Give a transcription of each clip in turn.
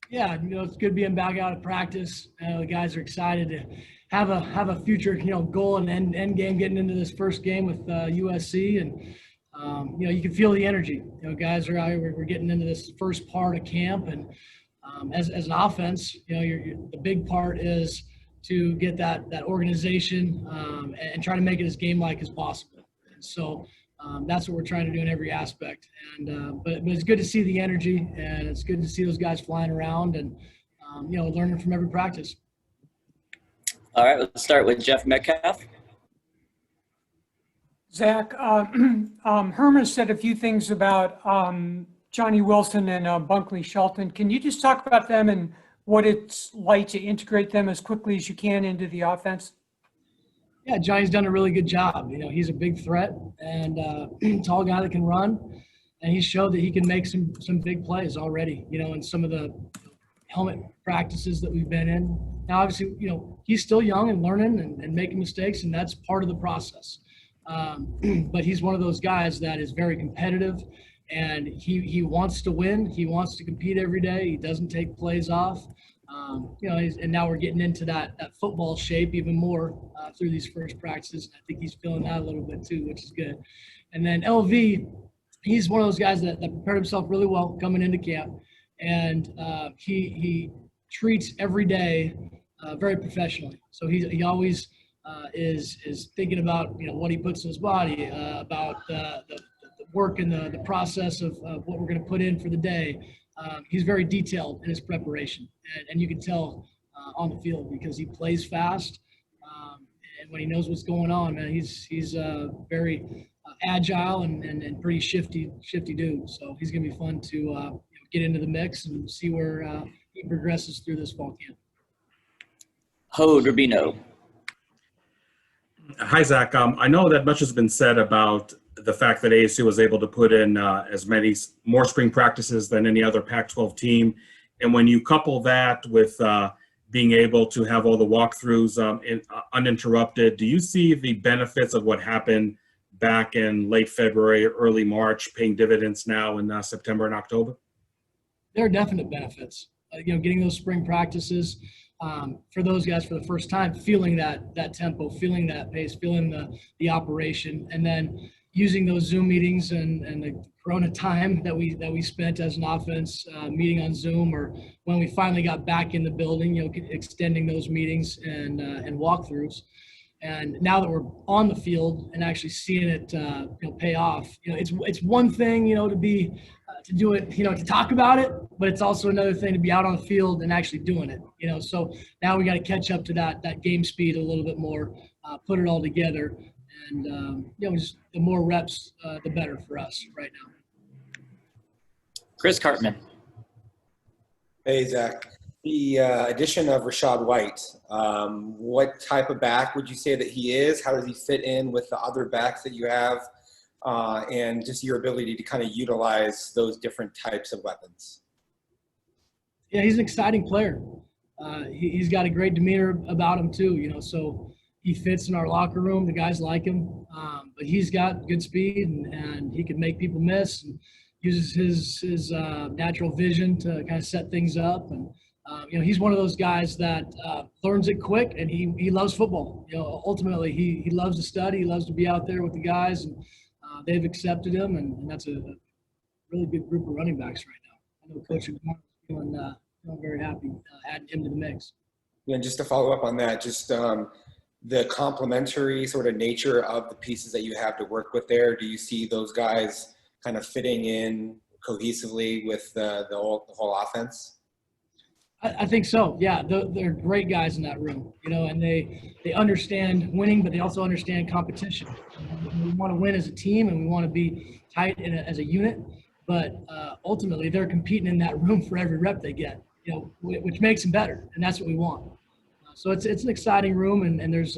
Yeah, it's good being back out at practice. The guys are excited to have a future, goal and end game getting into this first game with USC, and you can feel the energy. Guys are out here. We're getting into this first part of camp, and as an offense, the big part is to get that organization and try to make it as game-like as possible. And so that's what we're trying to do in every aspect. And but it's good to see the energy, and it's good to see those guys flying around and learning from every practice. All right, let's start with Jeff Metcalf. Zach, Herman said a few things about Johnny Wilson and Bunkley Shelton. Can you just talk about them and what it's like to integrate them as quickly as you can into the offense? Yeah, Johnny's done a really good job. He's a big threat and tall guy that can run, and he showed that he can make some big plays already. In some of the helmet practices that we've been in. Now, obviously, he's still young and learning and making mistakes, and that's part of the process. But he's one of those guys that is very competitive, and he wants to win. He wants to compete every day. He doesn't take plays off. And now we're getting into that football shape even more through these first practices. I think he's feeling that a little bit too, which is good. And then LV, he's one of those guys that prepared himself really well coming into camp, and he treats every day very professionally. So he always is thinking about what he puts in his body, about the work and the process of what we're going to put in for the day. He's very detailed in his preparation, and you can tell on the field because he plays fast, and when he knows what's going on, man, he's very agile and pretty shifty dude. So he's gonna be fun to get into the mix and see where he progresses through this fall camp. Ho Rubino. Hi, Zach. I know that much has been said about the fact that ASU was able to put in as many more spring practices than any other Pac-12 team. And when you couple that with being able to have all the walkthroughs uninterrupted, do you see the benefits of what happened back in late February, early March paying dividends now in September and October? There are definite benefits. Getting those spring practices for those guys for the first time, feeling that tempo, feeling that pace, feeling the operation, and then using those Zoom meetings and the Corona time that we spent as an offense meeting on Zoom, or when we finally got back in the building, extending those meetings and walkthroughs. And now that we're on the field and actually seeing it pay off, it's one thing to do it, to talk about it, but it's also another thing to be out on the field and actually doing it. So now we got to catch up to that game speed a little bit more, put it all together. And, just the more reps, the better for us right now. Chris Cartman. Hey, Zach. The addition of Rashaad White, what type of back would you say that he is? How does he fit in with the other backs that you have? And just your ability to kind of utilize those different types of weapons? Yeah, he's an exciting player. He's got a great demeanor about him too, so he fits in our locker room. The guys like him, but he's got good speed and he can make people miss and uses his natural vision to kind of set things up. And he's one of those guys that learns it quick, and he loves football. Ultimately he loves to study. He loves to be out there with the guys, and they've accepted him, and that's a really good group of running backs right now. I know Coach is feeling very happy adding him to the mix. Yeah, and just to follow up on that, just the complementary sort of nature of the pieces that you have to work with there. Do you see those guys kind of fitting in cohesively with the whole offense? I think so. Yeah, they're great guys in that room, and they understand winning, but they also understand competition. We want to win as a team, and we want to be tight as a unit. But ultimately, they're competing in that room for every rep they get, which makes them better, and that's what we want. So it's an exciting room, and there's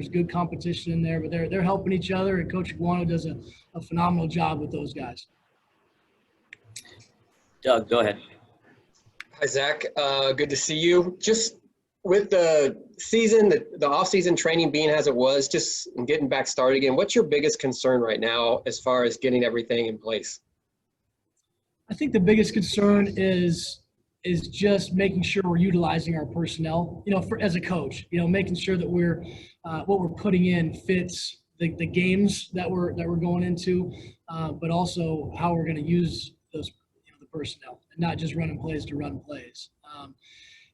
good competition in there, but they're helping each other, and Coach Iguano does a phenomenal job with those guys. Doug, go ahead. Hi, Zach. Good to see you. Just with the season, the off-season training being as it was, just getting back started again, what's your biggest concern right now as far as getting everything in place? I think the biggest concern is is just making sure we're utilizing our personnel, as a coach, making sure that what we're putting in fits the games that we're going into, but also how we're going to use those, the personnel, and not just running plays to run plays.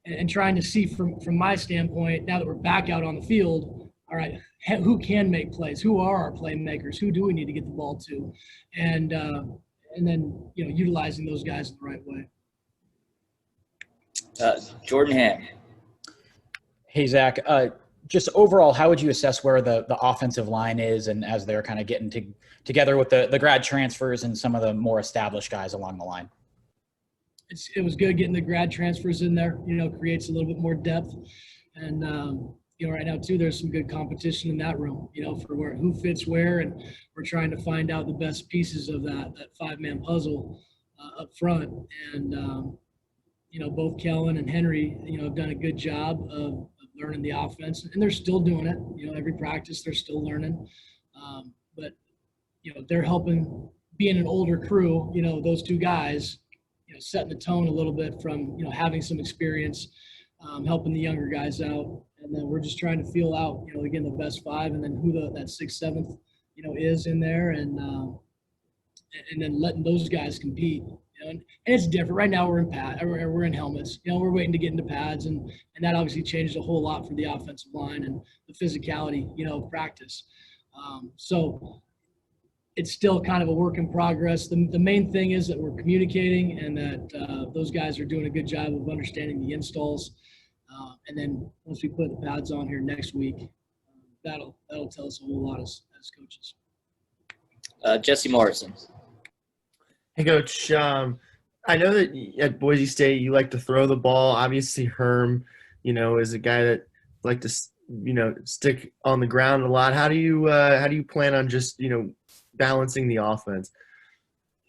And trying to see from my standpoint, now that we're back out on the field, all right, who can make plays? Who are our playmakers? Who do we need to get the ball to? And then, utilizing those guys in the right way. Jordan Ham. Hey, Zach. Just overall, how would you assess where the offensive line is, and as they're kind of getting together with the grad transfers and some of the more established guys along the line? It was good getting the grad transfers in there, creates a little bit more depth. And, right now too, there's some good competition in that room, for who fits where. And we're trying to find out the best pieces of that 5-man puzzle up front. And, both Kellen and Henry, have done a good job of learning the offense, and they're still doing it. Every practice they're still learning. But, they're helping, being an older crew, those two guys, setting the tone a little bit from, having some experience, helping the younger guys out. And then we're just trying to feel out, again, the best 5, and then who that 6th, 7th, is in there, and then letting those guys compete. And it's different. Right now we're in helmets. We're waiting to get into pads, and that obviously changes a whole lot for the offensive line and the physicality, of practice. So it's still kind of a work in progress. The main thing is that we're communicating, and that those guys are doing a good job of understanding the installs. And then once we put the pads on here next week, that'll tell us a whole lot as coaches. Jesse Morrison. Hey, Coach. I know that at Boise State you like to throw the ball. Obviously, Herm, is a guy that like to, stick on the ground a lot. How do you plan on just, balancing the offense?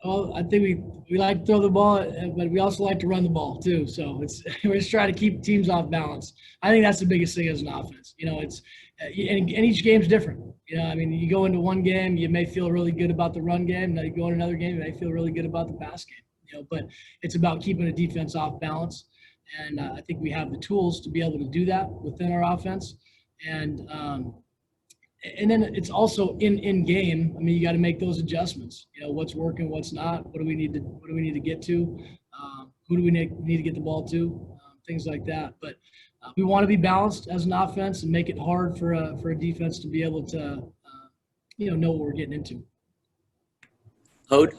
Well, I think we like to throw the ball, but we also like to run the ball too. So we're just trying to keep teams off balance. I think that's the biggest thing as an offense. And each game's different. You go into one game, you may feel really good about the run game. Now you go in another game, you may feel really good about the pass game. But it's about keeping a defense off balance. And I think we have the tools to be able to do that within our offense. And then it's also in game. You got to make those adjustments. What's working, what's not. What do we need to get to? Who do we need to get the ball to? Things like that. But we want to be balanced as an offense and make it hard for a defense to be able to, know what we're getting into. Hode.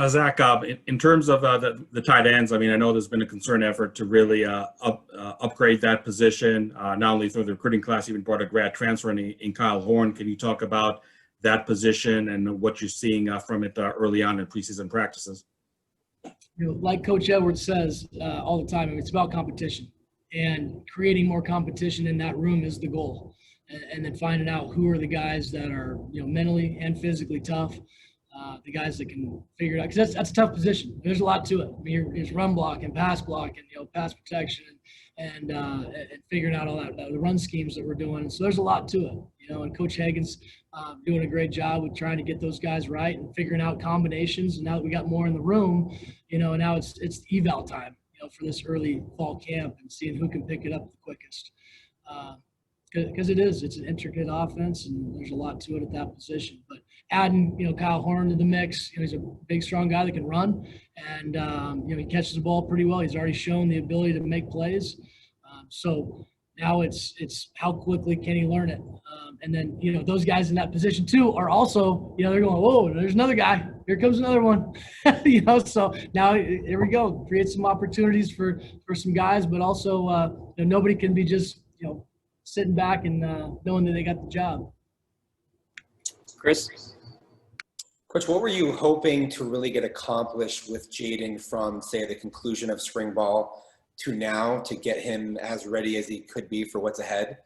Zach, in terms of the tight ends, I know there's been a concerted effort to really upgrade that position, not only through the recruiting class, even brought a grad transfer in Kyle Horn. Can you talk about that position and what you're seeing from it early on in preseason practices? Like Coach Edwards says all the time, it's about competition, and creating more competition in that room is the goal. And then finding out who are the guys that are, mentally and physically tough, the guys that can figure it out. Because that's a tough position. There's a lot to it. There's run block and pass block and, pass protection and figuring out all that, the run schemes that we're doing. And so there's a lot to it, and Coach Hagan's doing a great job with trying to get those guys right and figuring out combinations. And now that we got more in the room, and now it's eval time, for this early fall camp, and seeing who can pick it up the quickest. Because it's an intricate offense, and there's a lot to it at that position. But adding, Kyle Horn to the mix, he's a big, strong guy that can run, and, he catches the ball pretty well. He's already shown the ability to make plays. So now it's how quickly can he learn it? And then, those guys in that position too are also, they're going, whoa, there's another guy. Here comes another one. So now here we go. Create some opportunities for some guys, but also nobody can be just, sitting back and knowing that they got the job. Chris? Coach, what were you hoping to really get accomplished with Jaden from, say, the conclusion of spring ball to now to get him as ready as he could be for what's ahead?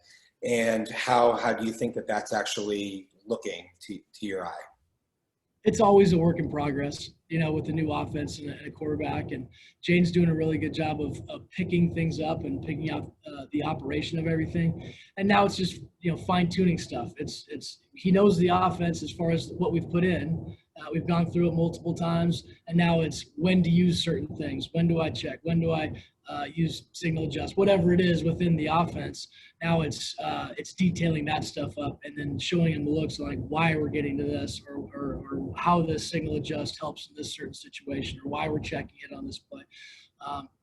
And how do you think that that's actually looking to your eye? It's always a work in progress, with the new offense and a quarterback. And Jaden's doing a really good job of picking things up and picking out the operation of everything. And now it's just, fine tuning stuff. He knows the offense as far as what we've put in. We've gone through it multiple times, and now it's when to use certain things. When do I check? When do I use signal adjust? Whatever it is within the offense. Now it's detailing that stuff up and then showing them the looks like why we're getting to this, or how this signal adjust helps in this certain situation, or why we're checking it on this play.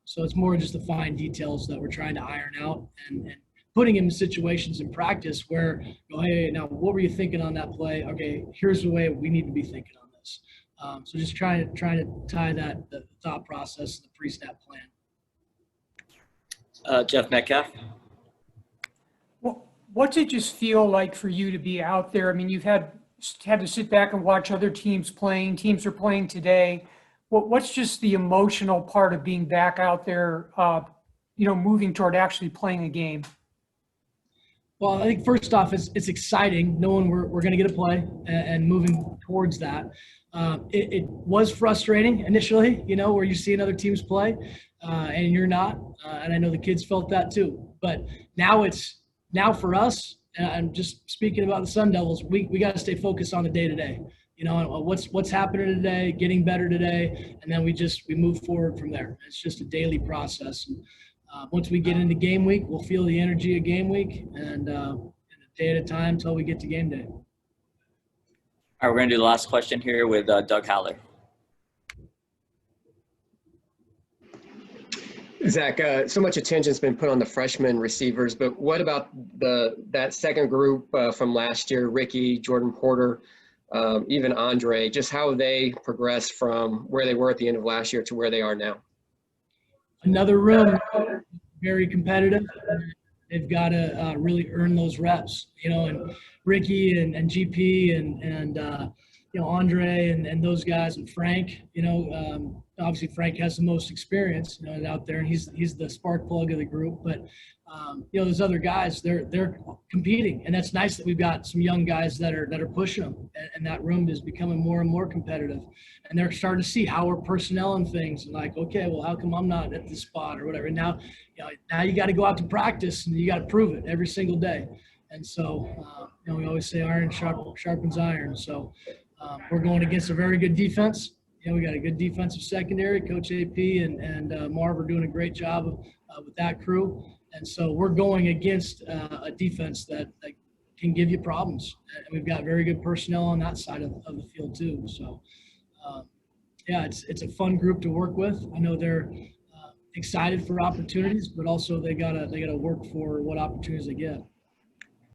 So it's more just the fine details that we're trying to iron out and putting him in situations in practice where, hey, now what were you thinking on that play? Okay, here's the way we need to be thinking on this. So just trying to tie that the thought process, the pre-snap plan. Jeff Metcalf. Well, what's it just feel like for you to be out there? I mean, you've had to sit back and watch other teams playing. Teams are playing today. What's just the emotional part of being back out there, moving toward actually playing a game? Well, I think first off, it's exciting knowing we're going to get a play and moving towards that. It was frustrating initially, where you see other teams play and you're not. And I know the kids felt that too. But now for us, and I'm just speaking about the Sun Devils, we got to stay focused on the day-to-day. What's happening today, getting better today, and then we move forward from there. It's just a daily process. And, once we get into game week, we'll feel the energy of game week, and a day at a time until we get to game day. All right, we're going to do the last question here with Doug Haller. Zach, so much attention's been put on the freshman receivers, but what about that second group from last year, Ricky, Jordan Porter, even Andre, just how they progressed from where they were at the end of last year to where they are now? Another room, very competitive. They've got to really earn those reps, and Ricky and GP and Andre and those guys, and Frank, obviously Frank has the most experience, out there, and he's the spark plug of the group. But those other guys, they're competing, and that's nice that we've got some young guys that are pushing them, and that room is becoming more and more competitive, and they're starting to see how we're personnel and things, and like, okay, well, how come I'm not at this spot or whatever? And now you got to go out to practice and you got to prove it every single day. And so we always say iron sharpens iron. So we're going against a very good defense. We got a good defensive secondary. Coach AP and Marv are doing a great job with that crew. And so we're going against a defense that can give you problems. And we've got very good personnel on that side of the field too. So, it's a fun group to work with. I know they're excited for opportunities, but also they gotta work for what opportunities they get.